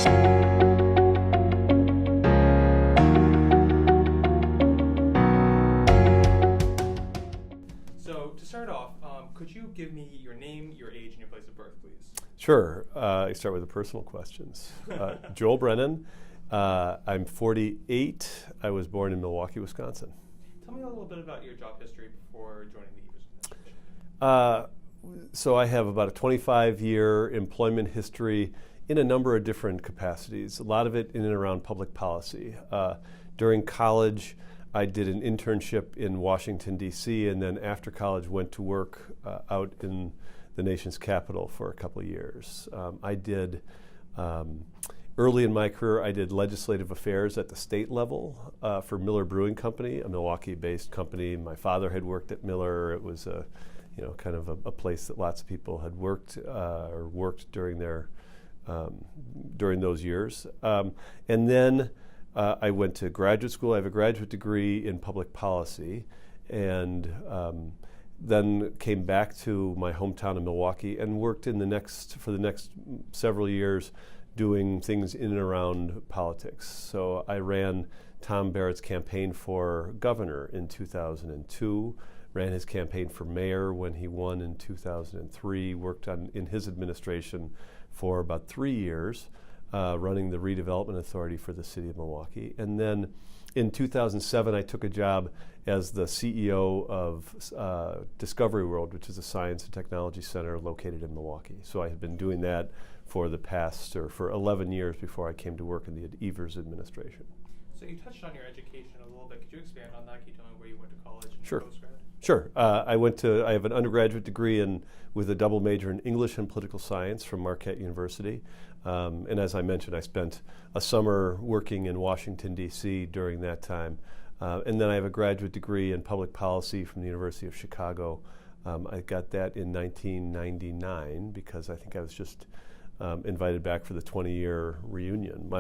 So to start off, could you give me your name, your age, and your place of birth, please? Sure. I start with the personal questions. Joel Brennan. I'm 48. I was born in Milwaukee, Wisconsin. Tell me a little bit about your job history before joining the E.V.S. administration. So I have about a 25-year employment history in a number of different capacities, a lot of it in and around public policy. During college, I did an internship in Washington, D.C., and then after college went to work out in the nation's capital for a couple of years. Early in my career, I did legislative affairs at the state level for Miller Brewing Company, a Milwaukee-based company. My father had worked at Miller. It was kind of a place that lots of people had worked or worked during those years. And then I went to graduate school. I have a graduate degree in public policy, and then came back to my hometown of Milwaukee and worked for the next several years doing things in and around politics. So I ran Tom Barrett's campaign for governor in 2002, ran his campaign for mayor when he won in 2003, worked in his administration for about 3 years, running the redevelopment authority for the city of Milwaukee. And then in 2007, I took a job as the CEO of Discovery World, which is a science and technology center located in Milwaukee. So I had been doing that for 11 years before I came to work in the E.V.S. administration. So you touched on your education a little bit. Could you expand on that? Can you tell me where you went to college and Sure. postgrad? Sure. I have an undergraduate degree with a double major in English and political science from Marquette University. And as I mentioned, I spent a summer working in Washington, D.C. during that time. And then I have a graduate degree in public policy from the University of Chicago. I got that in 1999 because I think I was just invited back for the 20-year reunion.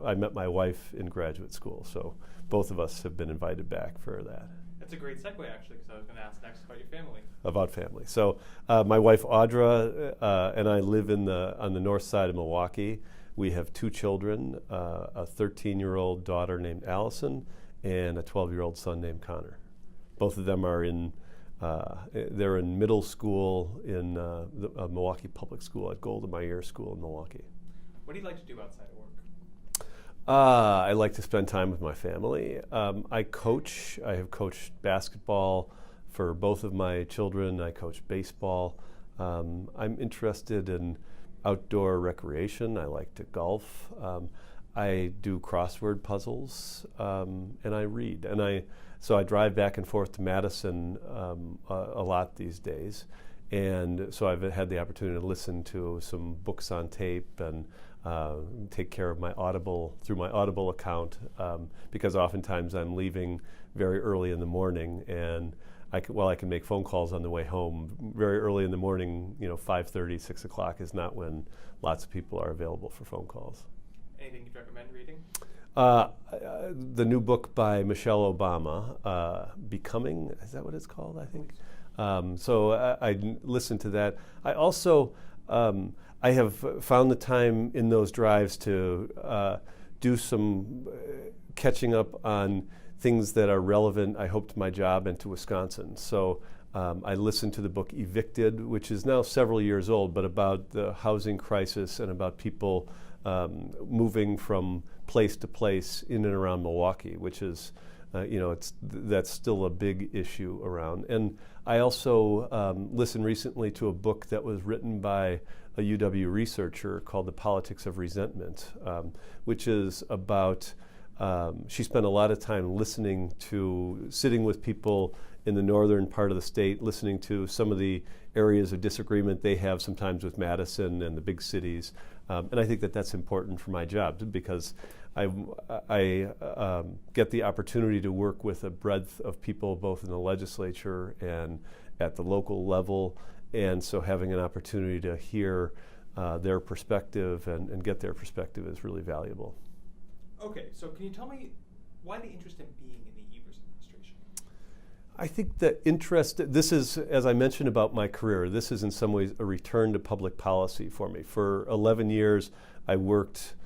I met my wife in graduate school, so both of us have been invited back for that. That's a great segue, actually, because I was going to ask next about your family. About family. So my wife Audra and I live on the north side of Milwaukee. We have 2 children, a 13-year-old daughter named Allison and a 12-year-old son named Connor. Both of them are they're in middle school in Milwaukee Public School at Golda Meir School in Milwaukee. What do you like to do outside of work? I like to spend time with my family. I coach. I have coached basketball for both of my children. I coach baseball. I'm interested in outdoor recreation. I like to golf. I do crossword puzzles, and I read. So I drive back and forth to Madison a lot these days. And so I've had the opportunity to listen to some books on tape and take care of my Audible account, because oftentimes I'm leaving very early in the morning, and while I can make phone calls on the way home, very early in the morning, 5:30, 6 o'clock is not when lots of people are available for phone calls. Anything you'd recommend reading? The new book by Michelle Obama, Becoming, is that what it's called, I think? So I listened to that. I also, I have found the time in those drives to do some catching up on things that are relevant, I hope, to my job and to Wisconsin. So I listened to the book Evicted, which is now several years old, but about the housing crisis and about people moving from place to place in and around Milwaukee, which is, that's still a big issue around. And I also listened recently to a book that was written by a UW researcher called The Politics of Resentment, which is about, she spent a lot of time sitting with people in the northern part of the state, listening to some of the areas of disagreement they have sometimes with Madison and the big cities. And I think that that's important for my job, because I get the opportunity to work with a breadth of people both in the legislature and at the local level, and so having an opportunity to hear their perspective and get their perspective is really valuable. Okay, so can you tell me why the interest in being in the E.V.S. administration? I think the interest, this is, as I mentioned about my career, this is in some ways a return to public policy for me. For 11 years, I worked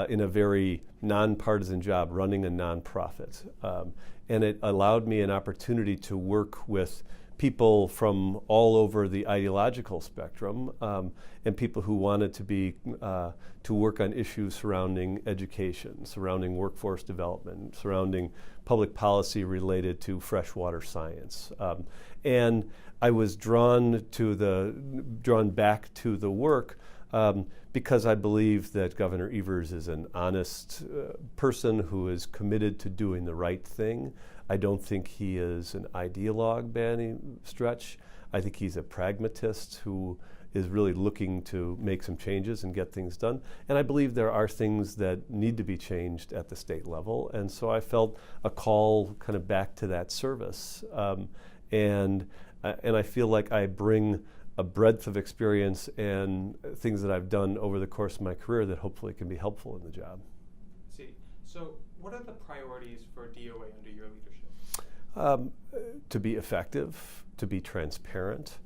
in a very nonpartisan job running a nonprofit. And it allowed me an opportunity to work with people from all over the ideological spectrum, and people who wanted to work on issues surrounding education, surrounding workforce development, surrounding public policy related to freshwater science. And I was drawn back to the work because I believe that Governor Evers is an honest person who is committed to doing the right thing. I don't think he is an ideologue by any stretch. I think he's a pragmatist who is really looking to make some changes and get things done. And I believe there are things that need to be changed at the state level. And so I felt a call kind of back to that service. And I feel like I bring a breadth of experience and things that I've done over the course of my career that hopefully can be helpful in the job. See, so what are the priorities for DOA under your leadership? To be effective, to be transparent.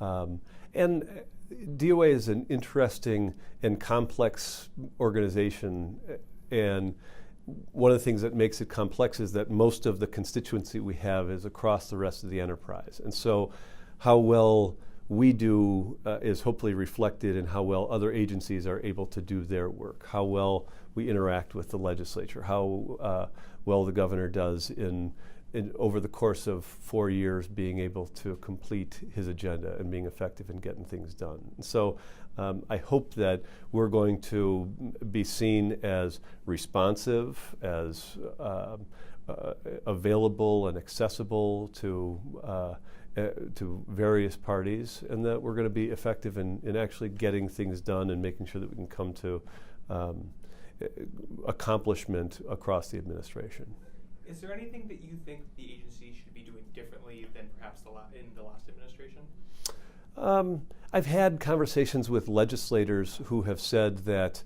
And DOA is an interesting and complex organization, and one of the things that makes it complex is that most of the constituency we have is across the rest of the enterprise. And so how well we do is hopefully reflected in how well other agencies are able to do their work, how well we interact with the legislature, how well the governor does in over the course of 4 years being able to complete his agenda and being effective in getting things done. And so I hope that we're going to be seen as responsive, as available and accessible to various parties, and that we're going to be effective in actually getting things done and making sure that we can come to accomplishment across the administration. Is there anything that you think the agency should be doing differently than perhaps in the last administration? I've had conversations with legislators who have said that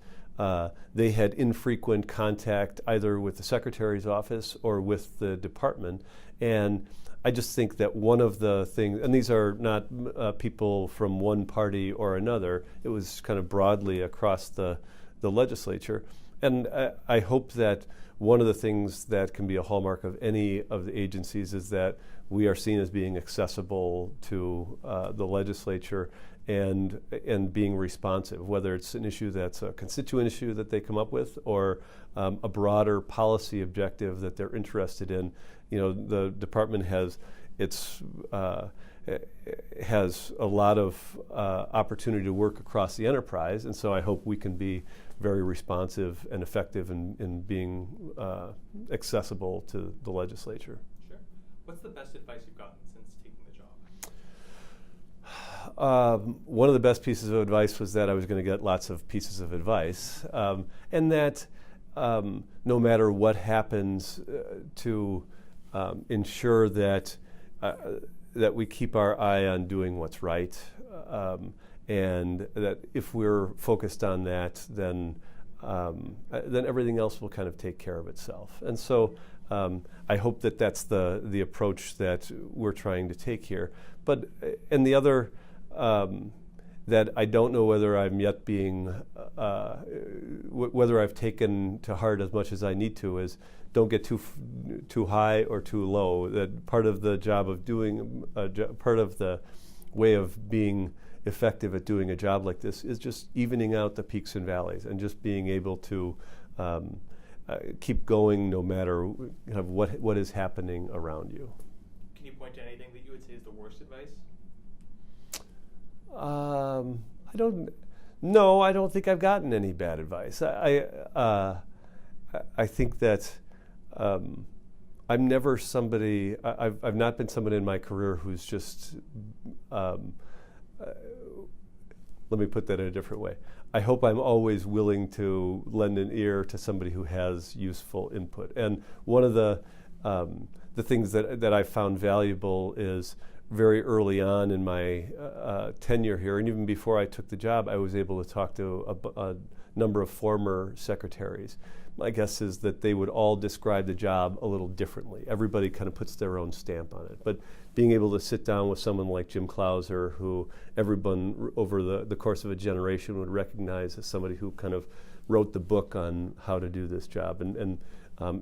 they had infrequent contact either with the Secretary's office or with the department. And I just think that one of the things, and these are not people from one party or another, it was kind of broadly across the legislature. And I hope that one of the things that can be a hallmark of any of the agencies is that we are seen as being accessible to the legislature and being responsive, whether it's an issue that's a constituent issue that they come up with or a broader policy objective that they're interested in. You know, the department has a lot of opportunity to work across the enterprise, and so I hope we can be very responsive and effective in being accessible to the legislature. Sure. What's the best advice you've gotten since taking the job? One of the best pieces of advice was that I was going to get lots of pieces of advice, and that no matter what happens, to ensure that we keep our eye on doing what's right, and that if we're focused on that, then everything else will kind of take care of itself. And so I hope that that's the approach that we're trying to take here. But and the other that I don't know whether I'm yet being whether I've taken to heart as much as I need to is don't get too high or too low. That part of the job of doing part of the way of being effective at doing a job like this is just evening out the peaks and valleys and just being able to keep going no matter kind of what is happening around you. Can you point to anything that you would say is the worst advice? I don't think I've gotten any bad advice. I think that I'm never somebody. I've not been somebody in my career who's just. Let me put that in a different way. I hope I'm always willing to lend an ear to somebody who has useful input. And one of the things that I found valuable is very early on in my tenure here, and even before I took the job, I was able to talk to a number of former secretaries. My guess is that they would all describe the job a little differently. Everybody kind of puts their own stamp on it. But being able to sit down with someone like Jim Clouser, who everyone over the course of a generation would recognize as somebody who kind of wrote the book on how to do this job and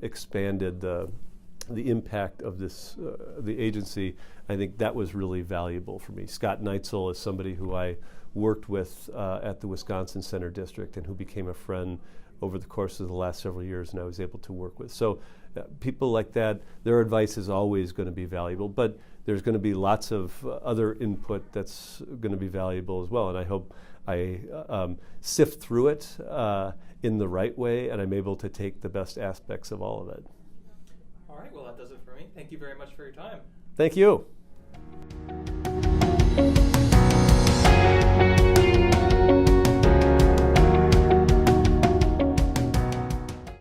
expanded the impact of this, the agency, I think that was really valuable for me. Scott Neitzel is somebody who I worked with at the Wisconsin Center District and who became a friend over the course of the last several years, and I was able to work with. So people like that, their advice is always going to be valuable, but there's going to be lots of other input that's going to be valuable as well, and I hope I sift through it in the right way, and I'm able to take the best aspects of all of it. All right, well, that does it for me. Thank you very much for your time. Thank you.